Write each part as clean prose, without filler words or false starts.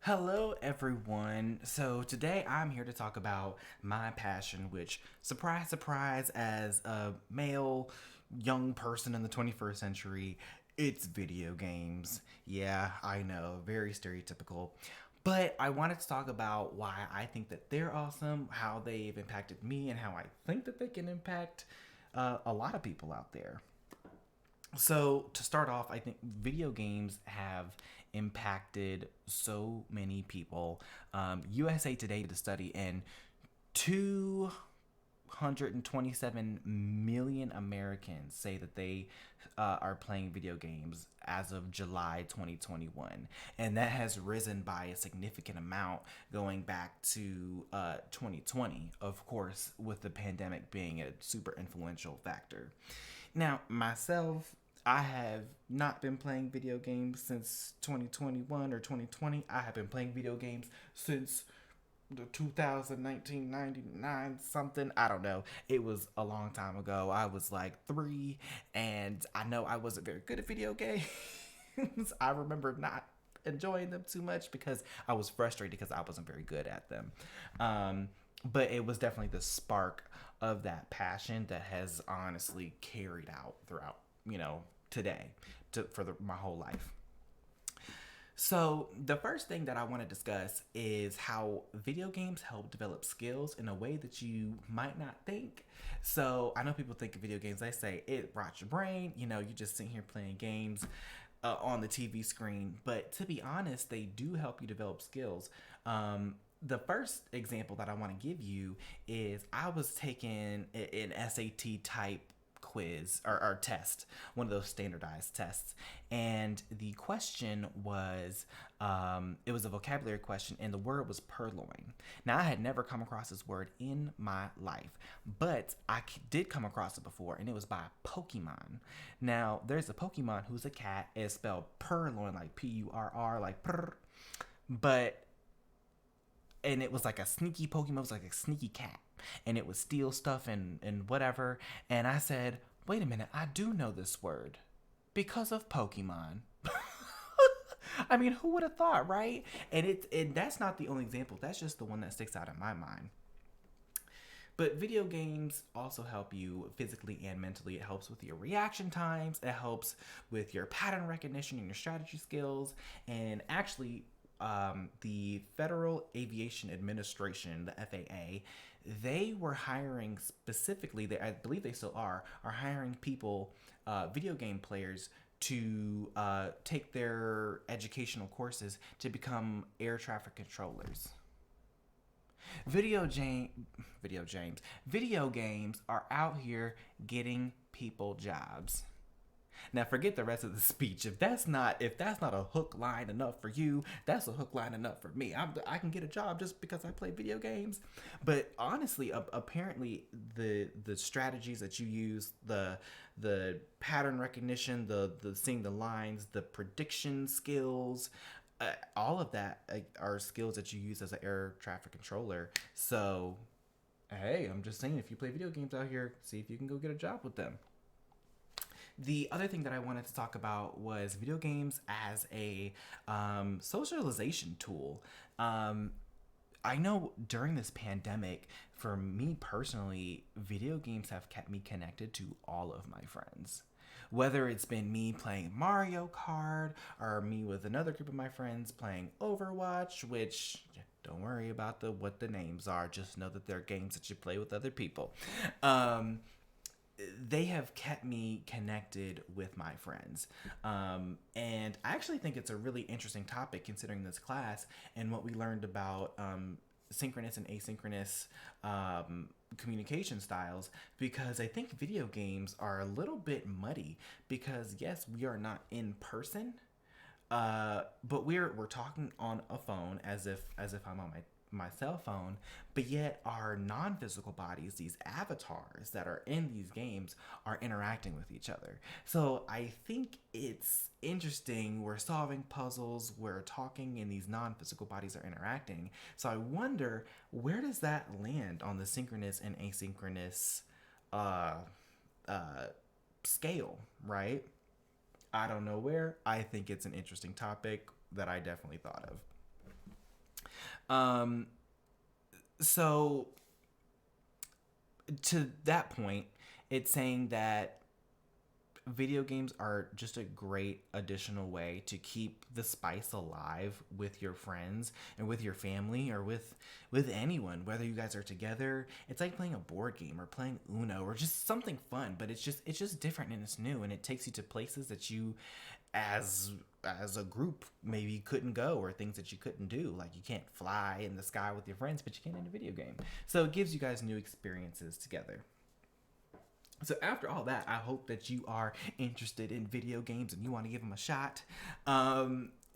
Hello, everyone. So, today I'm here to talk about my passion, which, surprise, surprise, as a male young person in the 21st century, it's video games. Yeah, I know, very stereotypical. But I wanted to talk about why I think that they're awesome, how they've impacted me, and how I think that they can impact a lot of people out there. So, to start off, I think video games have impacted so many people. USA Today did a study, and 227 million Americans say that they are playing video games as of July 2021. And that has risen by a significant amount going back to 2020, of course, with the pandemic being a super influential factor. Now, myself, I have not been playing video games since 2021 or 2020. I have been playing video games since the 2019 99 something. I don't know. It was a long time ago. I was like 3, and I know I wasn't very good at video games. I remember not enjoying them too much because I was frustrated because I wasn't very good at them. Um, but it was definitely the spark of that passion that has honestly carried out throughout, today my whole life. So, the first thing that I want to discuss is how video games help develop skills in a way that you might not think. So, I know people think of video games, they say it rots your brain, you just sit here playing games on the TV screen. But to be honest, they do help you develop skills. The first example that I want to give you is I was taking an SAT type quiz or test, one of those standardized tests, and the question was it was a vocabulary question, and the word was purloin. Now, I had never come across this word in my life, but did come across it before, and it was by Pokemon. Now, there's a Pokemon who's a cat. It's spelled purloin, like Purr, like purr, but and it was like a sneaky Pokemon. It was like a sneaky cat, and it would steal stuff and whatever. And I said, wait a minute, I do know this word because of Pokemon. I mean, who would have thought, right? And that's not the only example. That's just the one that sticks out in my mind. But video games also help you physically and mentally. It helps with your reaction times, it helps with your pattern recognition and your strategy skills. And actually, the Federal Aviation Administration, the FAA, they were hiring specifically, I believe they still are hiring people, video game players, to take their educational courses to become air traffic controllers. Video Jam- video games are out here getting people jobs. Now forget the rest of the speech. If that's not a hook line enough for you, that's a hook line enough for me. I can get a job just because I play video games. But honestly, apparently the strategies that you use, the pattern recognition, the seeing the lines, the prediction skills, all of that are skills that you use as an air traffic controller. So, hey, I'm just saying, if you play video games out here, see if you can go get a job with them. The other thing that I wanted to talk about was video games as a socialization tool. Um, I know during this pandemic, for me personally, video games have kept me connected to all of my friends. Whether it's been me playing Mario Kart or me with another group of my friends playing Overwatch, which don't worry about the what the names are, just know that they're games that you play with other people. Um, they have kept me connected with my friends. And I actually think it's a really interesting topic considering this class and what we learned about synchronous and asynchronous communication styles, because I think video games are a little bit muddy because, yes, we are not in person. But we're talking on a phone as if I'm on my cell phone, but yet our non-physical bodies, these avatars that are in these games, are interacting with each other. So I think it's interesting. We're solving puzzles, we're talking, and these non-physical bodies are interacting. So I wonder, where does that land on the synchronous and asynchronous uh, uh, scale, right? I don't know where. I think it's an interesting topic that I definitely thought of. Um, so to that point, it's saying that video games are just a great additional way to keep the spice alive with your friends and with your family or with anyone, whether you guys are together. It's like playing a board game or playing Uno or just something fun, but it's just different and it's new, and it takes you to places that you as as a group maybe couldn't go, or things that you couldn't do. Like you can't fly in the sky with your friends, but you can in a video game. So it gives you guys new experiences together. So after all that, I hope that you are interested in video games and you want to give them a shot.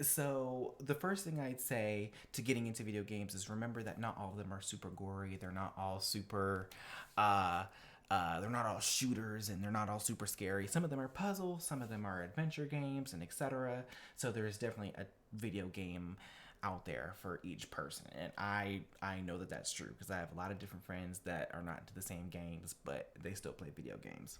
So the first thing I'd say to getting into video games is remember that not all of them are super gory. They're not all super. They're not all shooters and they're not all super scary. Some of them are puzzles, some of them are adventure games, and etc. So there is definitely a video game out there for each person, and I know that that's true because I have a lot of different friends that are not into the same games, but they still play video games.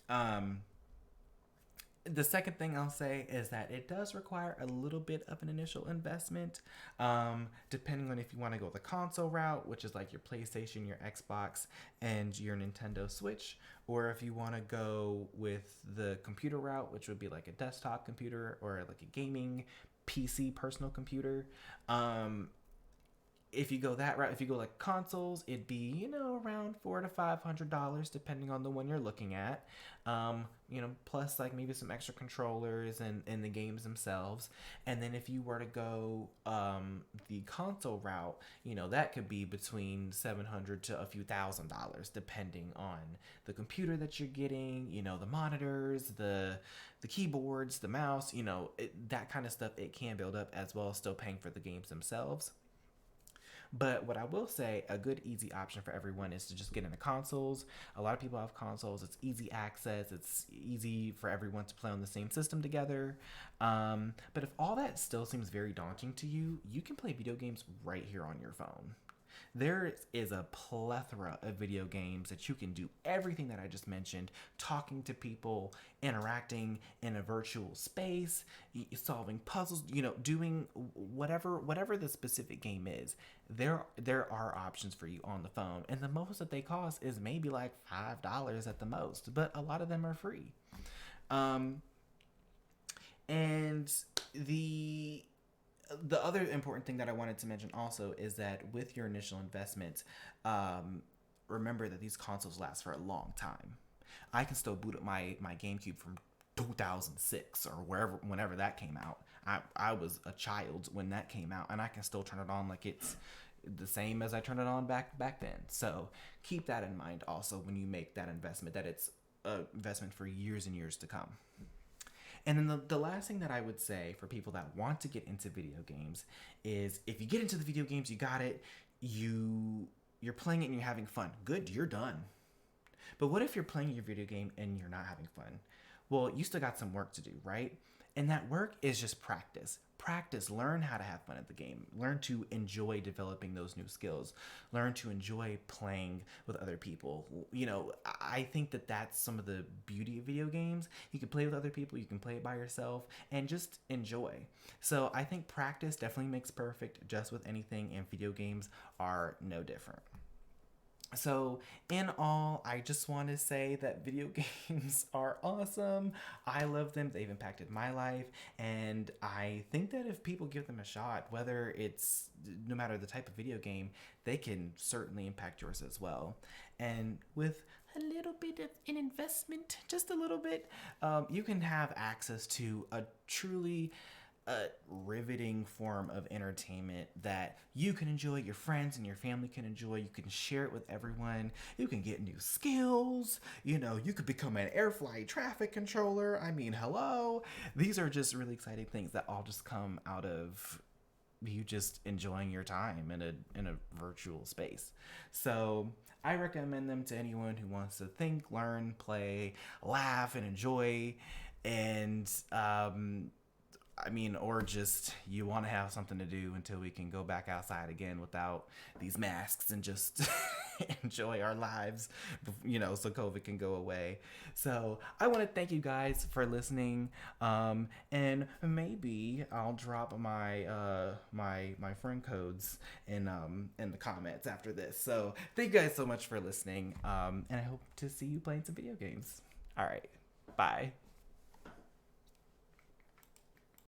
Um, the second thing I'll say is that it does require a little bit of an initial investment, depending on if you want to go the console route, which is like your PlayStation, your Xbox, and your Nintendo Switch, or if you want to go with the computer route, which would be like a desktop computer or like a gaming PC personal computer. Um, if you go that route, if you go like consoles, it'd be around $400 to $500 depending on the one you're looking at. Plus like maybe some extra controllers and the games themselves. And then if you were to go the console route, that could be between $700 to a few $1,000s depending on the computer that you're getting. The monitors, the keyboards, the mouse. That kind of stuff. It can build up as well as still paying for the games themselves. But what I will say, a good easy option for everyone is to just get into consoles. A lot of people have consoles. It's easy access. It's easy for everyone to play on the same system together. But if all that still seems very daunting to you, you can play video games right here on your phone. There is a plethora of video games that you can do everything that I just mentioned, talking to people, interacting in a virtual space, solving puzzles, doing whatever the specific game is. There are options for you on the phone, and the most that they cost is maybe like $5 at the most, but a lot of them are free. Um, and the other important thing that I wanted to mention also is that with your initial investment, remember that these consoles last for a long time. I can still boot up my GameCube from 2006 or whenever that came out. I was a child when that came out, and I can still turn it on like it's the same as I turned it on back then. So keep that in mind also when you make that investment, that it's an investment for years and years to come. And then the last thing that I would say for people that want to get into video games is if you get into the video games, you got it, you're playing it and you're having fun. Good, you're done. But what if you're playing your video game and you're not having fun? Well, you still got some work to do, right? And that work is just practice. Practice, learn how to have fun at the game. Learn to enjoy developing those new skills. Learn to enjoy playing with other people. I think that that's some of the beauty of video games. You can play with other people, you can play it by yourself, and just enjoy. So I think practice definitely makes perfect just with anything, and video games are no different. So, in all, I just want to say that video games are awesome. I love them. They've impacted my life. And I think that if people give them a shot, whether it's no matter the type of video game, they can certainly impact yours as well. And with a little bit of an investment, just a little bit, you can have access to a truly a riveting form of entertainment that you can enjoy, your friends and your family can enjoy. You can share it with everyone. You can get new skills. You could become an air flight traffic controller. I mean, hello. These are just really exciting things that all just come out of you just enjoying your time in a virtual space. So I recommend them to anyone who wants to think, learn, play, laugh, and enjoy. And or just you want to have something to do until we can go back outside again without these masks and just enjoy our lives, so COVID can go away. So I want to thank you guys for listening. And maybe I'll drop my friend codes in the comments after this. So thank you guys so much for listening. And I hope to see you playing some video games. All right. Bye.